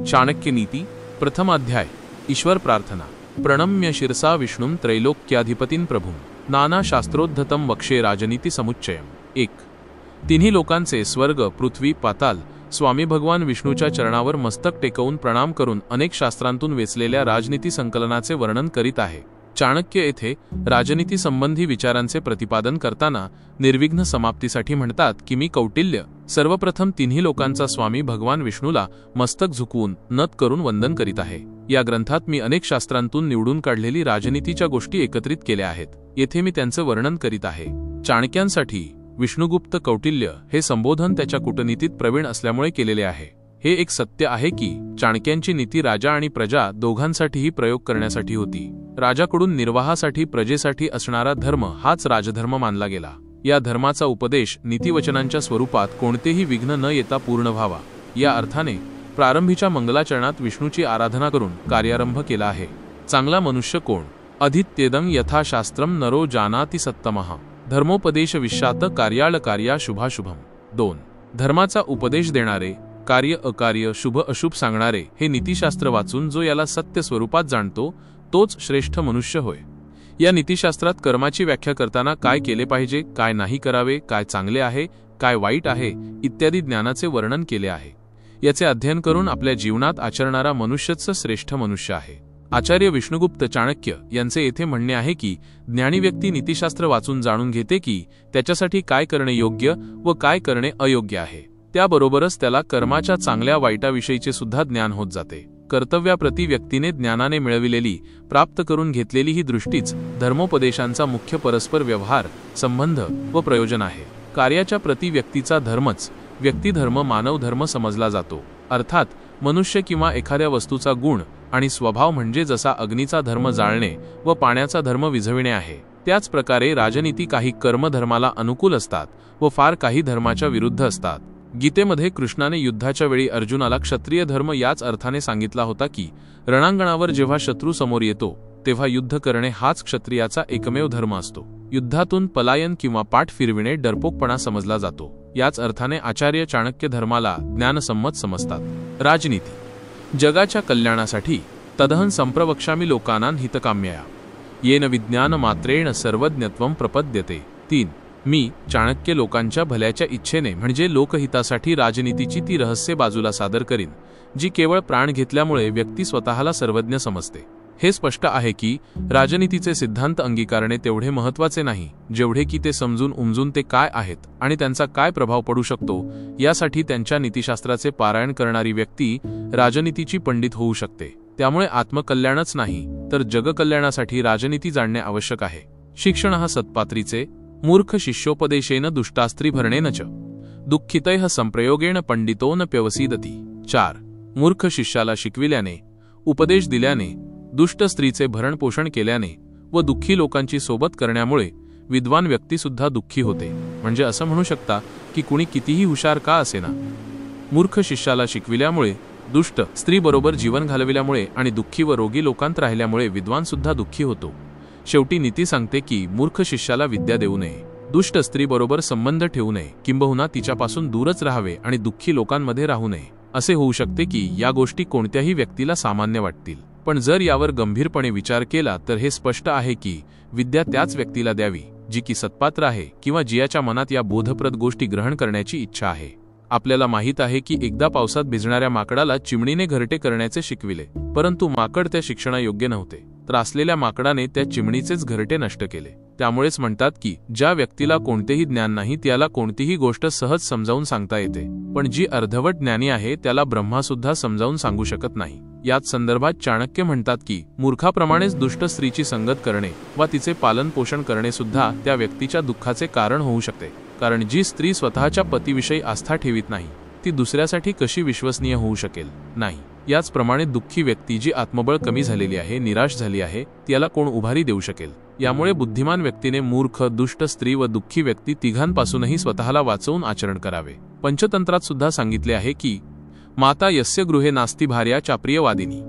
चाणक्य नीती प्रथम अध्याय ईश्वर प्रार्थना। प्रणम्य शिरसा विष्णुं त्रैलोक्याधिपतीं प्रभुं नाना शास्त्रोद्धतम वक्षे राजनीती समुच्चयम। 1. तिन्ही लोकांचे स्वर्ग पृथ्वी पाताल स्वामी भगवान विष्णूच्या चरणावर मस्तक टेकवून प्रणाम करून अनेक शास्त्रांतून वेचलेल्या राजनीती संकलनाचे वर्णन करीत आहे। चाणक्य येथे राजनीती संबंधी विचारांचे प्रतिपादन करताना निर्विघ्न समाप्तीसाठी म्हणतात की मी कौटिल्य सर्वप्रथम तिन्ही लोकांचा स्वामी भगवान विष्णूला मस्तक झुकवून नत करून वंदन करीत आहे। या ग्रंथात मी अनेक शास्त्रांतून निवडून काढलेली राजनीतीच्या गोष्टी एकत्रित केल्या आहेत। येथे मी त्यांचे वर्णन करीत आहे। चाणक्यांसाठी विष्णुगुप्त कौटिल्य हे संबोधन त्याच्या कूटनीतीत प्रवीण असल्यामुळे केलेले आहे। हे एक सत्य आहे की चाणक्यांची नीती राजा आणि प्रजा दोघांसाठीही प्रयोग करण्यासाठी होती। राजाकडून निर्वाहासाठी प्रजेसाठी असणारा धर्म हाच राजधर्म मानला गेला। या धर्माचा उपदेश नीतिवचनांच्या स्वरूपात कोणतेही विघ्न न येता पूर्ण व्हावा या अर्थाने प्रारंभीच्या मंगलाचरणात विष्णूची आराधना करून कार्यारंभ केला आहे। चांगला मनुष्य कोण? अधीत्येदं यथा शास्त्रम नरो जानाति सत्तमः धर्मोपदेश विश्वात कार्याळ कार्या शुभाशुभम। 2. धर्माचा उपदेश देणारे, कार्य अकार्य शुभ अशुभ सांगणारे हे नीतिशास्त्र वाचून जो याला सत्य स्वरूपात जाणतो तोच श्रेष्ठ मनुष्य होय। या नीतिशास्त्रात कर्माची व्याख्या करताना काय केले पाहिजे, काय नाही करावे, काय चांगले आहे, काय वाईट आहे इत्यादी ज्ञानाचे वर्णन केले आहे। याचे अध्ययन करून आपल्या जीवनात आचरणारा मनुष्यच श्रेष्ठ मनुष्य आहे। आचार्य विष्णुगुप्त चाणक्य यांचे येथे म्हणणे आहे की ज्ञानी व्यक्ती नीतिशास्त्र वाचून जाणून घेते की त्याच्यासाठी काय करणे योग्य व काय करणे अयोग्य आहे। त्याबरोबरच त्याला कर्माच्या चांगल्या वाईटाविषयीचे सुद्धा ज्ञान होत जाते। कर्तव्याप्रती व्यक्तीने ज्ञानाने मिळविलेली प्राप्त करून घेतलेली ही दृष्टीच धर्मोपदेशांचा मुख्य परस्पर व्यवहार संबंध व प्रयोजन आहे। कार्याच्या प्रती व्यक्तीचा धर्मच व्यक्तिधर्म मानव धर्म समजला जातो। अर्थात मनुष्य किंवा एखाद्या वस्तूचा गुण आणि स्वभाव म्हणजे जसा अग्नीचा धर्म जाळणे व पाण्याचा धर्म विझविणे आहे त्याच प्रकारे राजनीती काही कर्मधर्माला अनुकूल असतात व फार काही धर्माच्या विरुद्ध असतात। गीतेमध्ये कृष्णाने युद्धाच्या वेळी अर्जुनाला क्षत्रिय धर्म याच अर्थाने सांगितला होता की रणांगणावर जेव्हा शत्रू समोर येतो तेव्हा युद्ध करणे हाच क्षत्रियाचा एकमेव धर्म असतो। युद्धातून पलायन किंवा पाठ फिरविणे डरपोकपणा समजला जातो। याच अर्थाने आचार्य चाणक्य धर्माला ज्ञानसम्मत समजतात। राजनीती जगाच्या कल्याणासाठी तदहं संप्रवक्ष्यामि लोकानां हितकाम्यया येन विज्ञान मात्रेण सर्वज्ञत्वं प्रपद्यते। 3. मी चाणक्य लोकांच्या भल्याच्या इच्छेने म्हणजे लोकहितासाठी राजनीतीची ती रहस्ये बाजूला सादर करीन जी केवळ प्राण घेतल्यामुळे व्यक्ती स्वतःला सर्वज्ञ समजते। हे स्पष्ट आहे की राजनीतीचे सिद्धांत अंगीकारणे तेवढे महत्त्वाचे नाही जेवढे की ते समजून उमजून ते काय आहेत आणि त्यांचा काय प्रभाव पडू शकतो यासाठी त्यांच्या नीतिशास्त्राचे पारायण करणारी व्यक्ती राजनीतीची पंडित होऊ शकते। त्यामुळे आत्मकल्याणच नाही तर जगकल्याणासाठी राजनीती जाणणे आवश्यक आहे। शिक्षण हा सत्पात्रीचे मूर्ख शिष्योपदेशेन दुष्टास्त्री भरणेन च दुःखितैः संप्रयोगेण पंडितो न प्यवसीदती। 4. मूर्ख शिष्याला शिकविल्याने उपदेश दिल्याने दुष्ट स्त्रीचे भरण पोषण केल्याने व दुःखी लोकांची सोबत करण्यामुळे विद्वान व्यक्ती सुद्धा दुःखी होते। म्हणजे असं म्हणू शकता की कुणी कितीही हुशार का असेना मूर्ख शिष्याला शिकविल्यामुळे दुष्ट स्त्रीबरोबर जीवन घालविल्यामुळे आणि दुःखी व रोगी लोकांत राहिल्यामुळे विद्वान सुद्धा दुःखी होतो। शेवटी नीती सांगते की मूर्ख शिष्याला विद्या देऊ नये, दुष्ट स्त्रीबरोबर संबंध ठेवू नये, किंबहुना तिच्यापासून दूरच राहावे आणि दुःखी लोकांमध्ये राहू नये। असे होऊ शकते की या गोष्टी कोणत्याही व्यक्तीला सामान्य वाटतील पण जर यावर गंभीरपणे विचार केला तर हे स्पष्ट आहे की विद्या त्याच व्यक्तीला द्यावी जी की सत्पात्र आहे किंवा जियाच्या मनात या बोधप्रद गोष्टी ग्रहण करण्याची इच्छा आहे। आपल्याला माहित आहे की एकदा पावसात भिजणाऱ्या माकडाला चिमणीने घरटे करण्याचे शिकविले परंतु माकड त्या शिक्षणायोग्य नव्हते। त्रासलेल्या माकडाने त्या चिमणीचेच घरटे नष्ट केले। त्यामुळेच म्हणतात की ज्या व्यक्तीला कोणतेही ज्ञान नाही त्याला कोणतीही गोष्ट सहज समजावून सांगता येते पण जी अर्धवट ज्ञानी आहे त्याला ब्रह्मा सुद्धा समजावून सांगू शकत नाही। याच संदर्भात चाणक्य म्हणतात की मूर्खाप्रमाणेच दुष्ट स्त्रीची संगत करणे व तिचे पालन पोषण करणे सुद्धा त्या व्यक्तीच्या दुःखाचे कारण होऊ शकते। कारण जी स्त्री स्वतःच्या पतीविषयी आस्था ठेवीत नाही ती दुसऱ्यासाठी कशी विश्वसनीय होऊ शकेल? नाही। याचप्रमाणे दुःखी व्यक्ती जी आत्मबळ कमी झालेली आहे, निराश झाली आहे, त्याला कोण उभारी देऊ शकेल? यामुळे बुद्धिमान व्यक्तीने मूर्ख, दुष्ट स्त्री व दुःखी व्यक्ती तिघांपासूनही स्वतःला वाचवून आचरण करावे। पंचतंत्रात सुद्धा सांगितले आहे की माता यस्य गृहे नास्ति भार्या चाप्रियवादिनी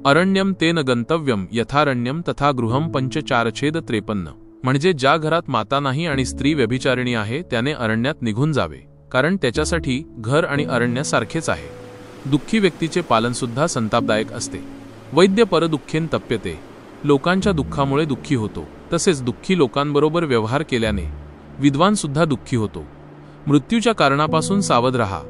अरण्यम तेन गंतव्यम यथारण्यम तथा गृहम 5:4-53। म्हणजे ज्या घरात माता नाही आणि स्त्री व्यभिचारिणी आहे त्याने अरण्यात निघून जावे कारण त्याच्यासाठी घर आणि अरण्य सारखेच आहे। दुःखी व्यक्तीचे पालन सुद्धा संतापदायक असते. वैद्य परदुःखेन तप्यते, लोकांच्या दुःखामुळे दुःखी होतो. तसेच दुःखी लोकांबरोबर व्यवहार केल्याने विद्वान सुद्धा दुःखी होतो. मृत्यूच्या कारणापासून सावध रहा.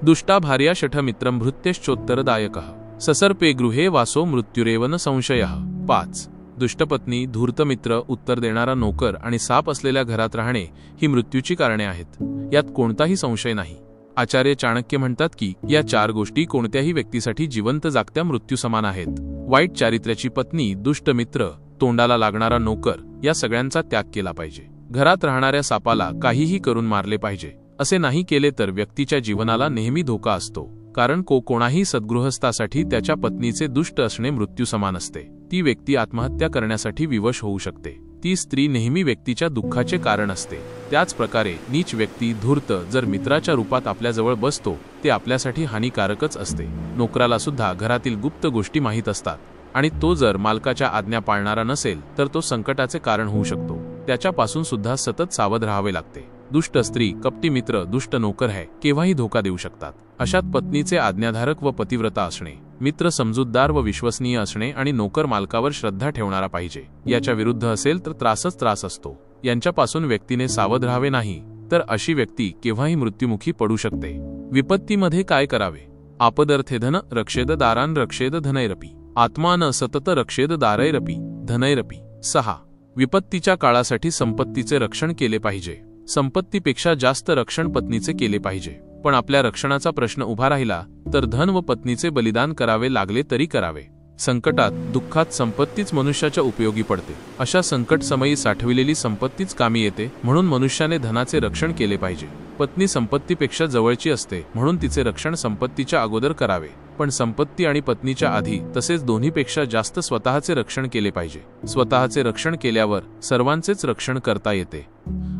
दुष्टा भार्या शठमित्रं भृत्यश्चोत्तरदायकः, ससर्पे गृहे वासो मृत्युरेव न संशयः. 5. दुष्टपत्नी, धूर्तमित्र, उत्तर देणारा नोकर आणि साप असलेल्या घरात राहणे ही मृत्यूची कारणे आहेत, यात कोणताही संशय नाही. आचार्य चाणक्य म्हणतात की या 4 गोष्टी कोणत्याही व्यक्तीसाठी जिवंत जागत्या मृत्यू समान आहेत. वाईट चारित्र्याची पत्नी, दुष्ट मित्र, तोंडाला लागणारा नोकर या सगळ्यांचा त्याग केला पाहिजे. घरात राहणाऱ्या सापाला काहीही करून मारले पाहिजे. असे नाही केले तर व्यक्तीच्या जीवनाला नेहमी धोका असतो, कारण कोणाही सद्गृहस्थासाठी त्याच्या पत्नीचे दुष्ट असणे मृत्यू समान असते. ती व्यक्ती आत्महत्या करण्यासाठी विवश होऊ शकते. ती स्त्री नेहमी व्यक्तीच्या दुःखाचे कारण असते. त्याच प्रकारे नीच व्यक्ती, धूर्त, जर मित्राच्या रूपात आपल्याजवळ बसतो ते आपल्यासाठी हानिकारकच असते. नोकराला सुद्धा घरातील गुप्त गोष्टी माहीत असतात आणि तो जर मालकाच्या आज्ञा पाळणारा नसेल तर तो संकटाचे कारण होऊ शकतो. त्याच्यापासून सुद्धा सतत सावध राहावे लागते. दुष्ट स्त्री, कपटी मित्र, दुष्ट नोकर केव्हाही धोका देऊ शकतात. अशात पत्नीचे आज्ञाधारक व पतिव्रता असणे, मित्र समजूतदार व विश्वसनीय असणे आणि नोकर मालकावर श्रद्धा ठेवणारा पाहिजे. याच्या विरुद्ध असेल तर त्रासच त्रास असतो. यांच्यापासून व्यक्तीने सावध राहावे नाही तर अशी व्यक्ती केव्हाही मृत्युमुखी पडू शकते. विपत्तीमध्ये काय करावे? आपदर्थे धन रक्षेद दारान रक्षेद धनैरपी, आत्मान सतत रक्षेद दारैरपी धनैरपी. 6. विपत्तीच्या काळासाठी संपत्तीचे रक्षण केले पाहिजे. संपत्तीपेक्षा जास्त रक्षण पत्नीचे केले पाहिजे. पण आपल्या रक्षणाचा प्रश्न उभा राहिला तर धन व पत्नीचे बलिदान करावे लागले तरी करावे. संकटात, दुःखात संपत्तीच मनुष्याच्या उपयोगी पडते. अशा संकट समयी साठविलेली संपत्तीच कामी येते. म्हणून मनुष्याने धनाचे रक्षण केले पाहिजे. पत्नी संपत्तीपेक्षा जवळची असते, म्हणून तिचे रक्षण संपत्तीच्या अगोदर करावे. पण संपत्ती आणि पत्नीच्या आधी तसेच दोन्हीपेक्षा जास्त स्वतःचे रक्षण केले पाहिजे. स्वतःचे रक्षण केल्यावर सर्वांचेच रक्षण करता येते.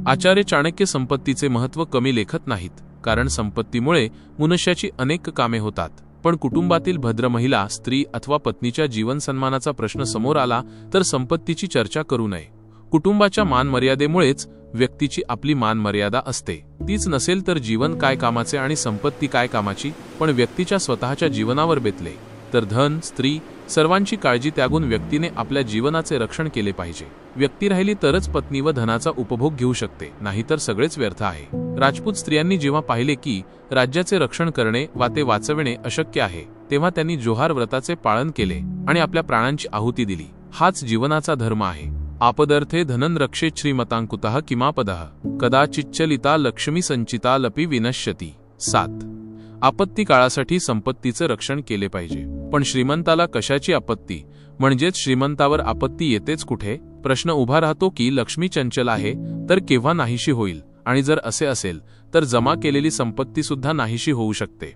आचार्य चाणक्य संपत्तीचे महत्त्व कमी लेखत नाहीत, कारण संपत्तीमुळे मनुष्याची अनेक कामे होतात. पण कुटुंबातील भद्र महिला, स्त्री अथवा पत्नीच्या जीवन सन्मानाचा प्रश्न समोर आला तर संपत्तीची चर्चा करू नये. कुटुंबाच्या मानमर्यादेमुळेच व्यक्तीची आपली मानमर्यादा असते. तीच नसेल तर जीवन काय कामाचे आणि संपत्ती काय कामाची. पण व्यक्तीच्या स्वतःच्या जीवनावर बेतले तर धन, स्त्री सर्वांची काळजी त्यागून व्यक्तीने आपल्या जीवनाचे रक्षण केले पाहिजे. व्यक्ती राहिली तरच पत्नी व धनाचा उपभोग घेऊ शकते, नाहीतर सगळेच व्यर्थ आहे. राजपूत स्त्रियांनी जेव्हा पाहिले की राज्याचे रक्षण करणे वा ते वाचविणे अशक्य आहे, तेव्हा त्यांनी जोहार व्रताचे पालन केले आणि आपल्या प्राणांची आहुती दिली. हाच जीवनाचा धर्म आहे. आपदर्थे धनन रक्षेत श्रीमतांकुतः किमापदः, कदाचिच्चलिता लक्ष्मी संचिता लपी विनश्यती. 7. आपत्ती काळासाठी संपत्तीचे रक्षण केले पाहिजे. पण श्रीमंताला कशाची आपत्ती? म्हणजेच श्रीमंतावर आपत्ती येतेच कुठे? प्रश्न उभा राहतो की लक्ष्मी चंचल आहे तर केव्हा नाहीशी होईल, आणि जर असे असेल तर जमा केलेली संपत्ती सुद्धा नाहीशी होऊ शकते.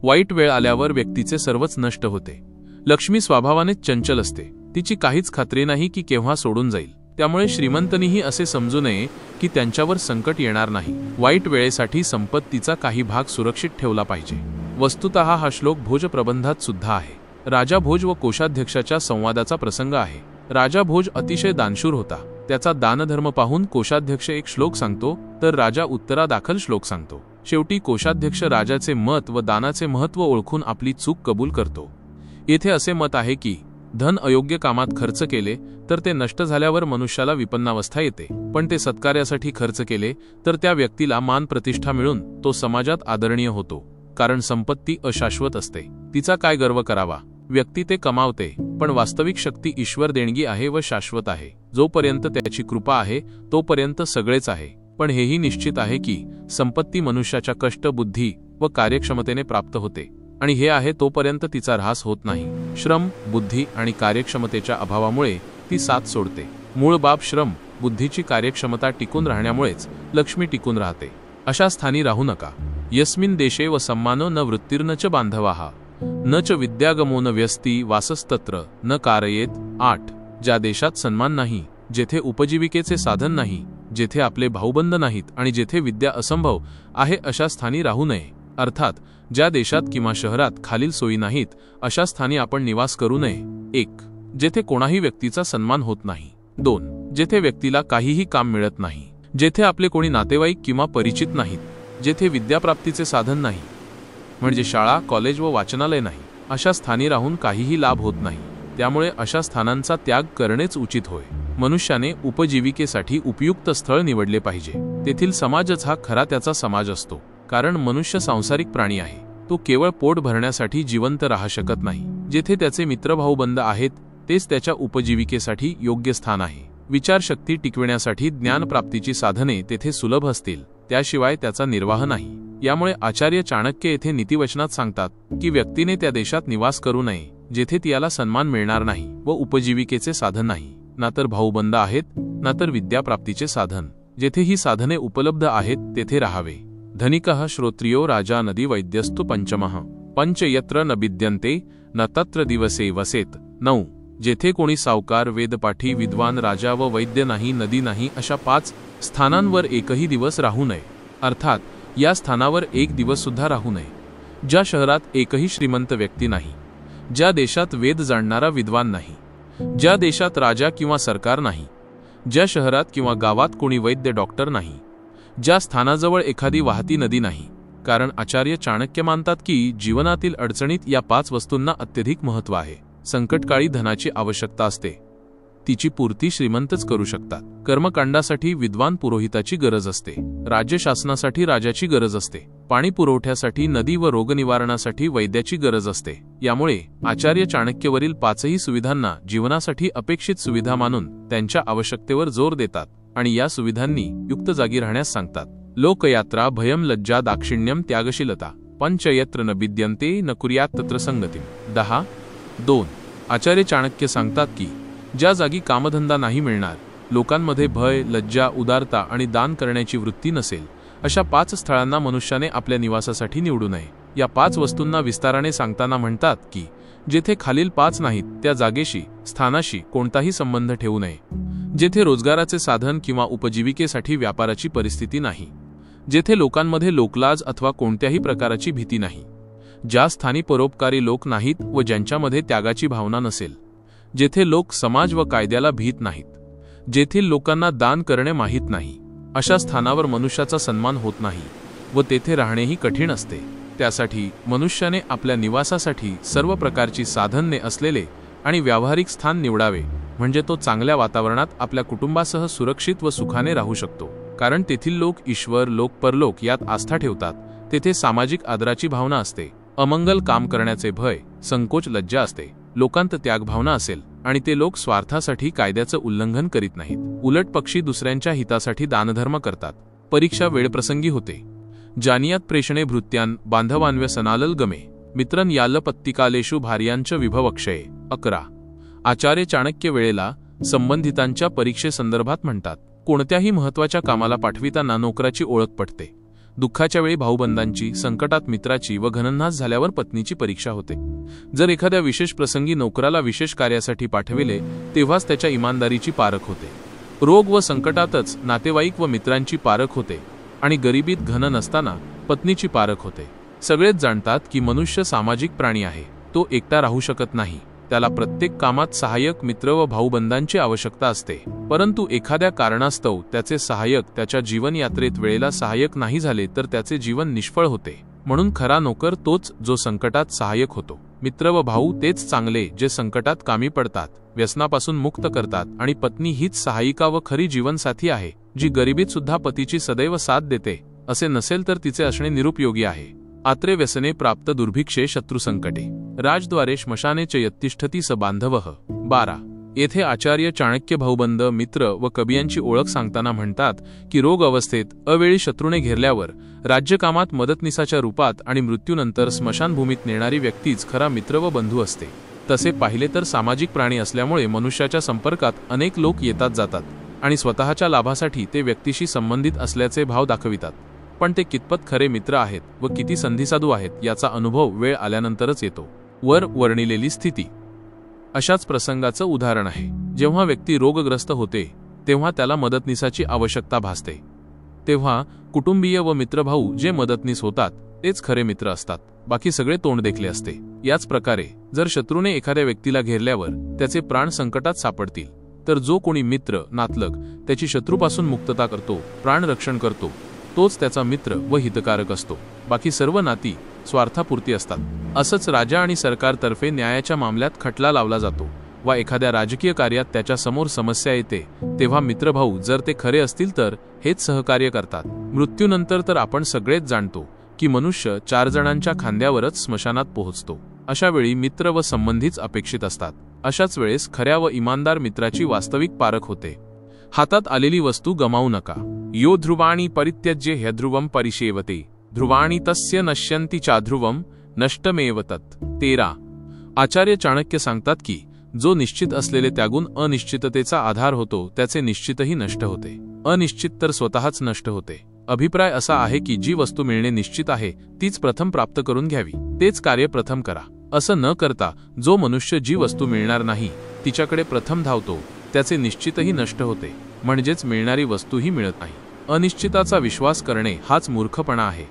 वाईट वेळ आल्यावर व्यक्तीचे सर्वच नष्ट होते. लक्ष्मी स्वभावानेच चंचल असते. तिची काहीच खात्री नाही की केव्हा सोडून जाईल. त्यामुळे श्रीमंतनीही असे समजू नये की त्यांच्यावर संकट येणार नाही. वाईट वेळेसाठी संपत्तीचा काही भाग सुरक्षित ठेवला पाहिजे. वस्तुतः हा श्लोक भोज प्रबंधात सुद्धा आहे. राजा भोज व कोषाध्यक्षाच्या संवादाचा प्रसंग आहे. राजा भोज अतिशय दानशूर होता. त्याचा दानधर्म पाहून कोषाध्यक्ष एक श्लोक सांगतो तर राजा उत्तरादाखल श्लोक सांगतो. शेवटी कोषाध्यक्ष राजाचे मत व दानाचे महत्त्व ओळखून आपली चूक कबूल करतो. येथे असे मत आहे की धन अयोग्य कामात खर्च केले तर ते नष्ट झाल्यावर मनुष्याला विपन्नावस्था येते, पण ते सत्कार्यासाठी खर्च केले तर त्या व्यक्तीला मान प्रतिष्ठा मिळून तो समाजात आदरणीय होतो. कारण संपत्ती अशाश्वत असते, तिचा काय गर्व करावा. व्यक्ती ते कमावते, पण वास्तविक शक्ती ईश्वर देणगी आहे व शाश्वत आहे. जोपर्यंत त्याची कृपा आहे तोपर्यंत सगळेच आहे. पण हेही निश्चित आहे की संपत्ती मनुष्याच्या कष्ट, बुद्धी व कार्यक्षमतेने प्राप्त होते, आणि हे आहे तोपर्यंत तिचा ऱ्हास होत नाही. श्रम, बुद्धी आणि कार्यक्षमतेच्या अभावामुळे ती साथ सोडते. मूळ बाब श्रम, बुद्धीची कार्यक्षमता टिकून राहण्यामुळेच लक्ष्मी टिकून राहते. अशा स्थानी राहू नका. यस्मिन देशे व सम्मानो न वृत्तिर्न च बांधवाः न च विद्यागमो न व्यस्ती वासस्तत्र न कारयेत. 8. ज्या देशात सन्मान नाही, जेथे उपजीविकेचे साधन नाही, जेथे आपले भाऊबंद नाहीत आणि जेथे विद्या असंभव आहे अशा स्थानी राहू नये. अर्थात ज्या देशात किंवा शहरात खालील सोयी नाहीत अशा स्थानी आपण निवास करू नये. 1. जेथे कोणाही व्यक्तीचा सन्मान होत नाही. 2. जेथे व्यक्तीला काहीही काम मिळत नाही, जेथे आपले कोणी नातेवाईक किंवा परिचित नाहीत, जेथे विद्याप्राप्तीचे साधन नाही. म्हणजे शाळा, कॉलेज व वाचनालय नाही. अशा स्थानी राहून काहीही लाभ होत नाही. त्यामुळे अशा स्थानांचा त्याग करणेच उचित होय. मनुष्याने उपजीविकेसाठी उपयुक्त स्थळ निवडले पाहिजे. तेथील समाजच हा खरा त्याचा समाज असतो. कारण मनुष्य सांसारिक प्राणी आहे. तो केवळ पोट भरण्यासाठी जिवंत राहू शकत नाही. जेथे त्याचे मित्र भाऊबंद आहेत तेच त्याच्या उपजीविकेसाठी योग्य स्थान आहे. विचारशक्ती टिकविण्यासाठी ज्ञानप्राप्तीची साधने तेथे सुलभ असतील, त्याशिवाय त्याचा निर्वाह नाही. यामुळे आचार्य चाणक्य येथे नीतिवचनात सांगतात की व्यक्तीने त्या देशात निवास करू नये जेथे त्याला सन्मान मिळणार नाही व उपजीविकेचे साधन नाही. ना तर भाऊबंद आहेत, ना तर विद्याप्राप्तीचे साधन. जेथे ही साधने उपलब्ध आहेत तेथे राहावे. धनिकः श्रोत्रियो राजा नदी वैद्यस्तु पंचमः पंच यत्र न विद्यन्ते न तत्र दिवसे वसेत. 9. जेथे कोणी सावकार, वेदपाठी, विद्वान, राजा व वैद्य नाही, नदी नाही, अशा 5 स्थानांवर एकही दिवस राहू नये. अर्थात या स्थानावर एक दिवस सुद्धा राहू नये. ज्या शहरात एकही श्रीमंत व्यक्ती नाही, ज्या देशात वेद जाणणारा विद्वान नाही, ज्या देशात राजा किंवा सरकार नाही, ज्या शहरात किंवा गावात कोणी वैद्य डॉक्टर नाही, ज्या स्थानाजवळ एखादी वाहती नदी नाही. कारण आचार्य चाणक्य मानतात की जीवनातील अडचणीत या 5 वस्तूंना अत्यधिक महत्त्व आहे. संकटकाळी धनाची आवश्यकता असते, तिची पूर्ती श्रीमंतच करू शकतात. कर्मकांडासाठी विद्वान पुरोहिताची गरज असते. राज्य शासनासाठी राजाची गरज असते. पाणी पुरवठ्यासाठी नदी व रोगनिवारणासाठी वैद्याची गरज असते. यामुळे आचार्य चाणक्यवरील 5ही सुविधांना जीवनासाठी अपेक्षित सुविधा मानून त्यांच्या आवश्यकतेवर जोर देतात आणि या सुविधांनी युक्त जागी राहण्यास सांगतात. लोकयात्रा, भयम, लज्जा, दाक्षिण्यम, त्यागशीलता. पंच यत्र न विद्यन्ते न कुर्यात् तत्र संगतिम. 10. 2. आचार्य चाणक्य सांगतात की ज्या जागी कामधंदा नाही मिळणार, लोकांमध्ये भय, लज्जा, उदारता आणि दान करण्याची वृत्ती नसेल, अशा 5 स्थळांना मनुष्याने आपल्या निवासासाठी निवडू नये. या 5 वस्तूंना विस्ताराने सांगताना म्हणतात की जेथे खालील 5 नाहीत त्या जागेशी, स्थानाशी कोणताही संबंध ठेवू नये. जेथे रोजगाराचे साधन किंवा उपजीविकेसाठी व्यापाराची परिस्थिती नाही, जेथे लोकांमध्ये लोकलाज अथवा कोणत्याही प्रकारची भीती नाही, ज्या स्थानी परोपकारी लोक नाहीत व ज्यांच्यामध्ये त्यागाची भावना नसेल, जेथे लोक समाज व कायद्याला भीत नाहीत, जेथील लोकांना दान करणे माहीत नाही, अशा स्थानावर मनुष्याचा सन्मान होत नाही व तेथे राहणेही कठीण असते. त्यासाठी मनुष्याने आपल्या निवासासाठी सर्व प्रकारची साधने असलेले आणि व्यावहारिक स्थान निवडावे. म्हणजे तो चांगल्या वातावरणात आपल्या कुटुंबासह सुरक्षित व सुखाने राहू शकतो. कारण तेथील लोक ईश्वर, लोक, परलोक यात आस्था ठेवतात. तेथे सामाजिक आदराची भावना असते. अमंगल काम करण्याचे भय, संकोच, लज्जा असते. लोकांत त्यागभावना असेल आणि ते लोक स्वार्थासाठी कायद्याचं उल्लंघन करीत नाहीत. उलट पक्षी दुसऱ्यांच्या हितासाठी दानधर्म करतात. परीक्षा वेळप्रसंगी होते. जानियात प्रेषणे भृत्यान बांधवान्व्य सनालल गमे मित्रन याल पत्तिकालेषु भार्यांच विभवक्षये. 11. आचार्य चाणक्य वेळेला संबंधितांच्या परीक्षेसंदर्भात म्हणतात. कोणत्याही महत्त्वाच्या कामाला पाठविताना नोकराची ओळख पटते. दुःखाच्या वेळी भाऊबंदांची, संकटात मित्राची व घनन्हास झाल्यावर पत्नीची परीक्षा होते. जर एखाद्या विशेष प्रसंगी नोकराला विशेष कार्यासाठी पाठविले तेव्हाच त्याच्या इमानदारीची पारख होते. रोग व संकटातच नातेवाईक व मित्रांची पारख होते आणि गरिबीत घन नसताना पत्नीची पारख होते. सगळेच जाणतात की मनुष्य सामाजिक प्राणी आहे. तो एकटा राहू शकत नाही. त्याला प्रत्येक कामात सहाय्यक, मित्र व भाऊबंदांची आवश्यकता असते. परंतु एखाद्या कारणास्तव त्याचे सहाय्यक त्याच्या जीवनयात्रेत वेळेला सहाय्यक नाही झाले तर त्याचे जीवन निष्फळ होते. म्हणून खरा नोकर तोच जो संकटात सहाय्यक होतो. मित्र व भाऊ तेच चांगले जे संकटात कामी पडतात, व्यसनापासून मुक्त करतात. आणि पत्नी हीच सहायिका व खरी जीवनसाथी आहे जी गरिबीत सुद्धा पतीची सदैव साथ देते. असे नसेल तर तिचे असणे निरुपयोगी आहे. आत्रे व्यसने प्राप्त दुर्भिक्षे शत्रुसंकटे राजद्वारे श्मशाने च यत्तिष्ठती स बांधवः. 12. येथे आचार्य चाणक्य भाऊबंद, मित्र व कबियांची ओळख सांगताना म्हणतात की रोग अवस्थेत अवेळी शत्रूने घेरल्यावर, राज्यकामात मदतनीसाच्या रूपात आणि मृत्यूनंतर स्मशानभूमीत नेणारी व्यक्तीच खरा मित्र व बंधू असते. तसे पाहिले तर सामाजिक प्राणी असल्यामुळे मनुष्याच्या संपर्कात अनेक लोक येतात जातात आणि स्वतःच्या लाभासाठी ते व्यक्तीशी संबंधित असल्याचे भाव दाखवितात. पण ते कितपत खरे मित्र आहेत व किती संधिसाधू आहेत याचा अनुभव वेळ आल्यानंतरच येतो. वर वर्णिलेली स्थिती अशाच प्रसंगाचं उदाहरण आहे. जेव्हा व्यक्ती रोगग्रस्त होते तेव्हा त्याला मदतनीसाची आवश्यकता भासते. तेव्हा कुटुंबीय व मित्रभाऊ जे मदतनीस होतात तेच खरे मित्र असतात. बाकी सगळे तोंड देखले असते. याच प्रकारे जर शत्रूने एखाद्या व्यक्तीला घेरल्यावर त्याचे प्राण संकटात सापडतील तर जो कोणी मित्र, नातलग त्याची शत्रूपासून मुक्तता करतो, प्राण रक्षण करतो, तोच त्याचा मित्र व हितकारक असतो. बाकी सर्व नाती स्वार्थापुरती असतात। असंच राजा आणि सरकारतर्फे न्यायाच्या मामल्यात खटला लावला जातो वा एखाद्या राजकीय कार्यात त्याच्या समोर समस्या येते तेव्हा मित्रभाऊ जर ते खरे असतील तर हेच सहकार्य करतात। मृत्यूनंतर तर आपण सगळेच जाणतो की मनुष्य 4 जणांच्या खांद्यावरच स्मशानात पोहोचतो। अशा वेळी मित्र व संबंधीच अपेक्षित असतात। अशाच वेळेस खऱ्या व इमानदार मित्राची वास्तविक पारख होते। हातात आलेली वस्तू गमावू नका। यो ध्रुवाणी परित्यज्य ह्यध्रुवम परिसेवते ध्रुवाणी तस्य नश्यन्ति चाध्रुवम नष्टमेव तत्। 13 आचार्य चाणक्य सांगतात की जो निश्चित असलेले त्यागून अनिश्चिततेचा आधार होतो त्याचे निश्चितही नष्ट होते। अनिश्चित तर स्वतःच नष्ट होते। अभिप्राय असा आहे की जी वस्तू मिळणे निश्चित आहे तीच प्रथम प्राप्त करून घ्यावी, तेच कार्य प्रथम करा। असं न करता जो मनुष्य जी वस्तू मिळणार नाही तिच्याकडे प्रथम धावतो त्याचे निश्चितही नष्ट होते, म्हणजेच मिळणारी वस्तूही मिळत नाही। अनिश्चिताचा विश्वास करणे हाच मूर्खपणा आहे।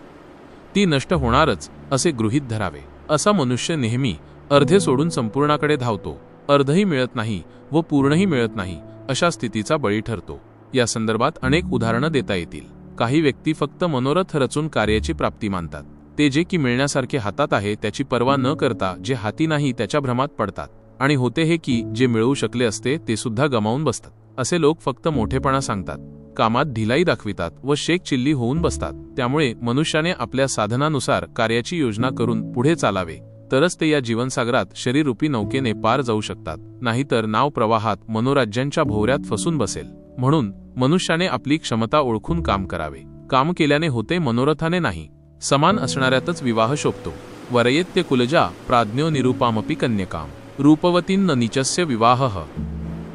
ती नष्ट होणारच असे गृहीत धरावे। असा मनुष्य नेहमी अर्धे सोडून संपूर्णाकडे धावतो, अर्धही मिळत नाही व पूर्णही मिळत नाही अशा स्थितीचा बळी ठरतो। या संदर्भात अनेक उदाहरणं देता येतील। काही व्यक्ती फक्त मनोरथ रचून कार्याची प्राप्ती मानतात। ते जे की मिळण्यासारखे हातात आहे त्याची पर्वा न करता जे हाती नाही त्याच्या भ्रमात पडतात आणि होते हे की जे मिळवू शकले असते ते सुद्धा गमावून बसतात। असे लोक फक्त मोठेपणा सांगतात, कामात ढिलाई दाखवितात व शेक चिल्ली होऊन बसतात। त्यामुळे मनुष्याने आपल्या साधनानुसार कार्याची योजना करून पुढे चालावे, तरच ते या जीवनसागरात शरीररूपी नौकेने पार जाऊ शकतात, नाहीतर नाव प्रवाहात मनोराज्यांच्या भोवऱ्यात फसून बसेल। म्हणून मनुष्याने आपली क्षमता ओळखून काम करावे। काम केल्याने होते मनोरथाने नाही। समान असणाऱ्यातच विवाह शोभतो। वरयेत्य कुलजा प्राज्ञो निरूपामपि कन्यकाम रूपवतीन्न नीचस्य विवाहः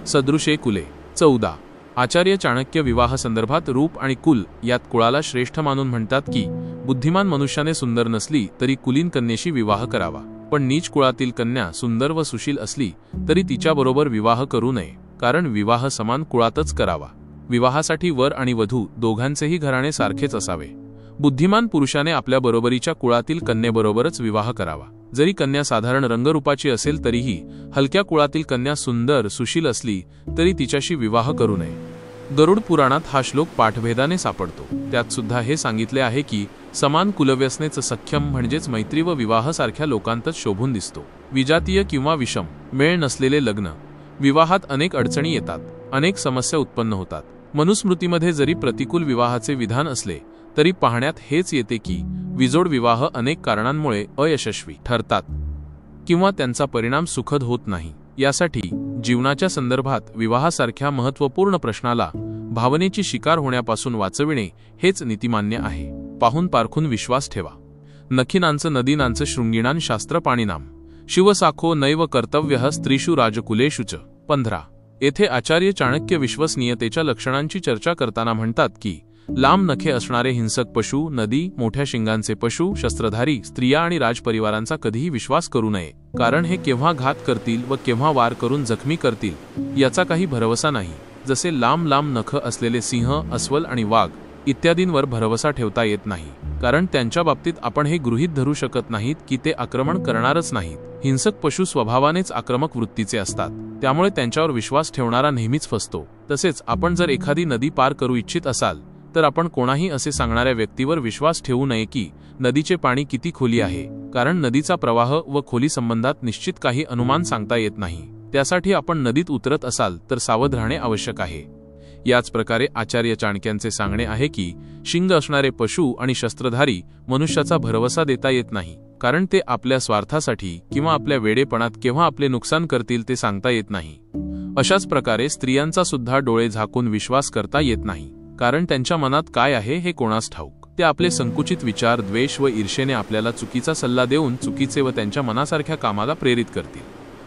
सदृशे कुले। 14 आचार्य चाणक्य विवाह संदर्भात रूप आणि कुल यात कुळाला श्रेष्ठ मानून म्हणतात की बुद्धिमान मनुष्याने सुंदर नसली तरी कुलीन कन्येशी विवाह करावा, पण नीच कुळातील कन्या सुंदर व सुशील असली तरी तिच्याबरोबर विवाह करू नये, कारण विवाह समान कुळातच करावा। विवाहासाठी वर आणि वधू दोघांचेही घराणे सारखेच असावे। बुद्धिमान पुरुषाने आपल्या बरोबरीच्या कुळातील कन्येबरोबरच विवाह करावा। जरी कन्या साधारण रंगरूपाची असेल तरीही हलक्या कुळातील कन्या सुंदर सुशील असली तरी तिच्याशी विवाह करू नये। गरुड पुराणात हा श्लोक पाठभेदाने सापडतो। त्यात सुद्धा हे सांगितले आहे की समान कुलव्यसनेच सख्यम म्हणजेच मैत्री व विवाह सारख्या लोकांतच शोभून दिसतो। विजातीय किंवा विषम मेळ नसलेले लग्न विवाहात अनेक अडचणी येतात, अनेक समस्या उत्पन्न होतात। मनुस्मृतीमध्ये जरी प्रतिकूल विवाहाचे विधान असले तरी पाहण्यात हेच येते की विजोड विवाह अनेक कारणांमुळे अयशस्वी ठरतात किंवा त्यांचा परिणाम सुखद होत नाही। यासाठी जीवनाच्या संदर्भात विवाहासारख्या महत्त्वपूर्ण प्रश्नाला भावनेची शिकार होण्यापासून वाचविणे हेच नीतिमान्य आहे। पाहून पारखून विश्वास ठेवा। नखिनांचं नदीनांचं शृंगीणान शास्त्र पाणिनाम शिवसाखो नैव कर्तव्यः स्त्रीषु राजकुलेषु 15 येथे आचार्य चाणक्य विश्वसनीयतेच्या लक्षणांची चर्चा करताना म्हणतात की लांब नखे असणारे हिंसक पशु, नदी, मोठ्या शिंगांचे पशु, शस्त्रधारी स्त्रिया आणि राजपरिवारांचा कधीही विश्वास करू नये, कारण हे केव्हा घात करतील व केव्हा वार करून जखमी करतील याचा काही भरवसा नाही। जसे लांब लांब नख असलेले सिंह, अस्वल आणि वाघ इत्यादींवर भरवसा ठेवता येत नाही, कारण त्यांच्या बाबतीत आपण हे गृहीत धरू शकत नाहीत की ते आक्रमण करणारच नाहीत। हिंसक पशु स्वभावानेच आक्रमक वृत्तीचे असतात, त्यामुळे त्यांच्यावर विश्वास ठेवणारा नेहमीच फसतो। तसेच आपण जर एखादी नदी पार करू इच्छित असाल तर आपण कोणाही असे सांगणाऱ्या व्यक्तीवर विश्वास ठेवू नये की नदीचे पाणी किती खोली आहे, कारण नदीचा प्रवाह व खोली संबंधात निश्चित काही अनुमान सांगता येत नाही। त्यासाठी आपण नदीत उतरत असाल तर सावध राहणे आवश्यक आहे। याच प्रकारे आचार्य चाणक्यांचे सांगणे आहे की शिंग असणारे पशु आणि शस्त्रधारी मनुष्याचा भरवसा देता येत नाही, कारण ते आपल्या स्वार्थासाठी किंवा आपल्या वेडेपणात केव्हा आपले नुकसान करतील ते सांगता येत नाही। अशाच प्रकारे स्त्रियांचा सुद्धा डोळे झाकून विश्वास करता येत नाही, कारण त्यांच्या मनात काय आहे हे कोणास ठाऊक। ते आपले संकुचित विचार, द्वेष व ईर्षेने आपल्याला चुकीचा सल्ला देऊन चुकीचे व त्यांच्या मनासारख्या कामाला प्रेरित करतील।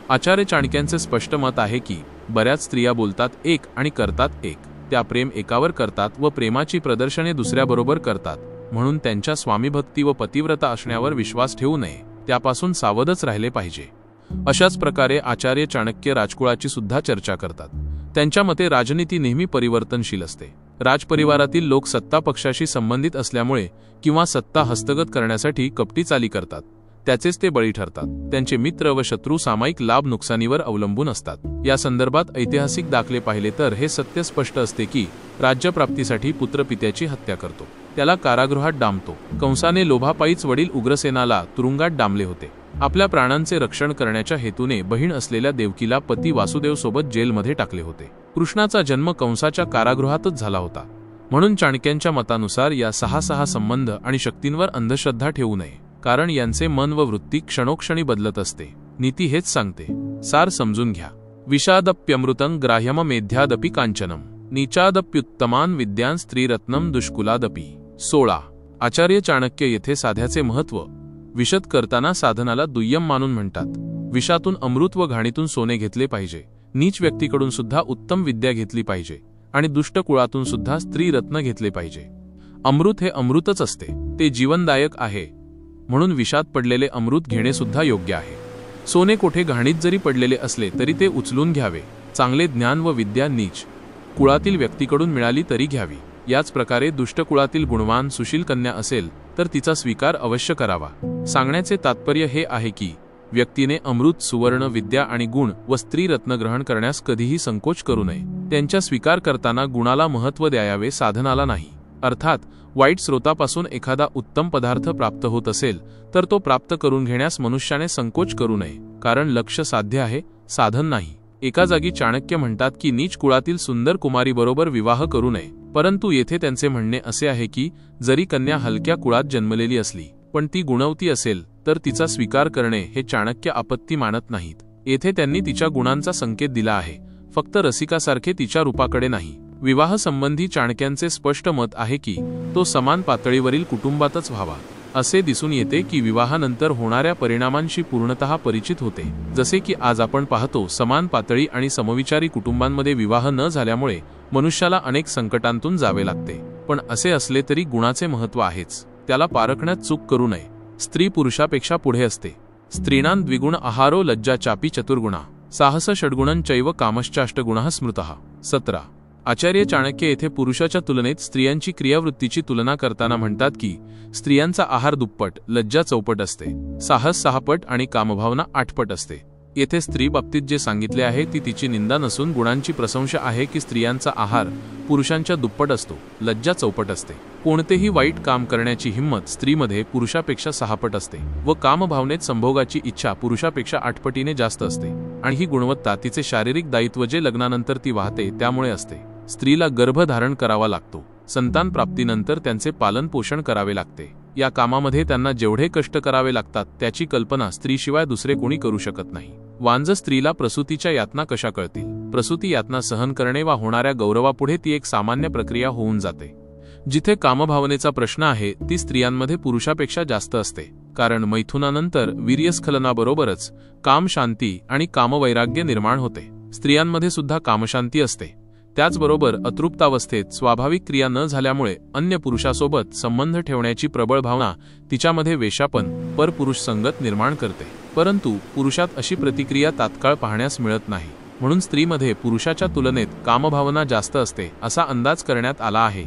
आचार्य चाणक्यांचे स्पष्ट मत आहे की बऱ्याच स्त्रिया बोलतात एक आणि करतात एक, त्या प्रेम एकावर करतात व प्रेमाची प्रदर्शने दुसऱ्याबरोबर करतात, म्हणून त्यांच्या स्वामीभक्ती व पतिव्रता असण्यावर विश्वास ठेवू नये, त्यापासून सावधच राहिले पाहिजे। अशाच प्रकारे आचार्य चाणक्य राजकुळाची सुद्धा चर्चा करतात। त्यांच्या मते राजनीती नेहमी परिवर्तनशील असते। राजपरिवारातील लोक सत्ता पक्षाशी संबंधित असल्यामुळे किंवा सत्ता हस्तगत करण्यासाठी कपटी चाली करतात, त्याचेच ते बळी ठरतात। त्यांचे मित्र व शत्रू सामायिक लाभ नुकसानीवर अवलंबून असतात। या संदर्भात ऐतिहासिक दाखले पाहिले तर हे सत्य स्पष्ट असते की राज्यप्राप्तीसाठी पुत्र पित्याची हत्या करतो, त्याला कारागृहात डांबतो. कंसाने लोभापायीच वडील उग्रसेनाला तुरुंगात डांबले होते. आपल्या प्राणांचे रक्षण करण्याच्या हेतूने बहीण असलेल्या देवकीला पती वासुदेव सोबत जेलमध्ये टाकले होते. कृष्णाचा जन्म कंसाच्या कारागृहातच झाला होता. म्हणून चाणक्यांच्या मतानुसार या 6 संबंध आणि शक्तींवर अंधश्रद्धा ठेवू नये, कारण यांचे मन व वृत्ती क्षणोक्षणी बदलत असते. नीती हेच सांगते. सार समजून घ्या. विषादप्यमृतं ग्राह्यम मेध्यादपि कांचनम नीचादप्युत्तमान विद्यान स्त्रीरत्नम दुष्कुलादपि. 16. आचार्य चाणक्य येथे साध्याचे महत्त्व विशद करताना साधनाला दुय्यम मानून म्हणतात. विषातून अमृत व घाणीतून सोने घेतले पाहिजे. नीच व्यक्तीकडून सुद्धा उत्तम विद्या घेतली पाहिजे आणि दुष्ट कुळातून सुद्धा स्त्री रत्न घेतले पाहिजे. अमृत हे अमृतच असते. ते जीवनदायक आहे. म्हणून विषात पडलेले अमृत घेणे सुद्धा योग्य आहे. सोने कोठे घाणीत जरी पडलेले असले तरी ते उचलून घ्यावे. चांगले ज्ञान व विद्या नीच कुळातील व्यक्तीकडून मिळाली तरी घ्यावी. याच प्रकारे दुष्ट कुळातील गुणवान सुशील कन्या असेल तर तिचा स्वीकार अवश्य करावा. सांगण्याचे तात्पर्य हे आहे की व्यक्तीने अमृत, सुवर्ण, विद्या आणि गुण व स्त्री रत्न ग्रहण करण्यास कधीही संकोच करू नये. त्यांचा स्वीकार करताना गुणाला महत्त्व द्यावे, साधनाला नाही. अर्थात वाईट स्रोतापासून एखादा उत्तम पदार्थ प्राप्त होत असेल तर तो प्राप्त करून घेण्यास मनुष्याने संकोच करू नये, कारण लक्ष्य साध्य आहे, साधन नाही. एका जागी चाणक्य म्हणतात की नीच कुळातील सुंदर कुमारीबरोबर विवाह करू नये, परंतु येथे त्यांचे म्हणणे असे आहे की जरी कन्या हलक्या कुळात जन्मलेली असली पण ती गुणवती असेल तर तिचा स्वीकार करणे हे चाणक्य आपत्ती मानत नाहीत. येथे त्यांनी तिच्या गुणांचा संकेत दिला आहे, फक्त रसिकासारखे तिच्या रूपाकडे नाही. विवाह संबंधी चाणक्यांचे स्पष्ट मत आहे की तो समान पातळीवरील कुटुंबातच व्हावा. असे दिसून येते की विवाहानंतर होणाऱ्या परिणामांशी पूर्णतः परिचित होते. जसे की आज आपण पाहतो, समान पातळी आणि समविचारी कुटुंबांमध्ये विवाह न झाल्यामुळे मनुष्याला अनेक संकटांतून जावे लागते. पण असे असले तरी गुणाचे महत्त्व आहेच, त्याला पारखण्यात चूक करू नये. स्त्री पुरुषापेक्षा पुढे असते. स्त्रीणां द्विगुण आहारो लज्जा चापी चतुर्गुणा साहस षड्गुणं चैव कामश्चाष्टगुणः स्मृतः. 17. आचार्य चाणक्य येथे पुरुषाच्या तुलनेत स्त्रियांची क्रियावृत्तीची तुलना करताना म्हणतात की स्त्रियांचा आहार दुप्पट, लज्जा 4 पट असते, साहस 6 पट आणि कामभावना 8 पट असते. येथे स्त्री बाबतीत जे सांगितले आहे ती तिची निंदा नसून गुणांची प्रशंसा आहे की स्त्रियांचा आहार पुरुषांच्या दुप्पट असतो, लज्जा 4 पट असते. कोणतेही वाईट काम करण्याची हिंमत स्त्रीमध्ये पुरुषापेक्षा 6 पट असते व कामभावनेत संभोगाची इच्छा पुरुषापेक्षा 8 पटीने जास्त असते. आणि ही गुणवत्ता तिचे शारीरिक दायित्व जे लग्नानंतर ती वाहते त्यामुळे असते. स्त्रीला गर्भ धारण करावा लागतो. संतान प्राप्तीनंतर त्यांचे पालन पोषण करावे लागते. या कामामध्ये त्यांना जेवढे कष्ट करावे लागतात त्याची कल्पना स्त्रीशिवाय दुसरे कोणी करू शकत नाही. वांज स्त्रीला प्रसूतीच्या यातना कशा कळतील? प्रसूती यातना सहन करणे वा होणाऱ्या गौरवापुढे ती एक सामान्य प्रक्रिया होऊन जाते. जिथे कामभावनेचा प्रश्न आहे ती स्त्रियांमध्ये पुरुषापेक्षा जास्त असते, कारण मैथुनानंतर वीर्यस्खलनाबरोबरच कामशांती आणि कामवैराग्य निर्माण होते. स्त्रियांमध्ये सुद्धा कामशांती असते. त्याचबरोबर अतृप्तावस्थेत स्वाभाविक क्रिया न झाल्यामुळे अन्य पुरुषासोबत संबंध ठेवण्याची प्रबळ भावना तिच्यामध्ये वेश्यापण, परपुरुष संगत निर्माण करते. परंतु पुरुषात अशी प्रतिक्रिया तात्काळ पाहण्यास मिळत नाही. म्हणून स्त्रीमध्ये पुरुषाच्या तुलनेत कामभावना जास्त असते असा अंदाज करण्यात आला आहे.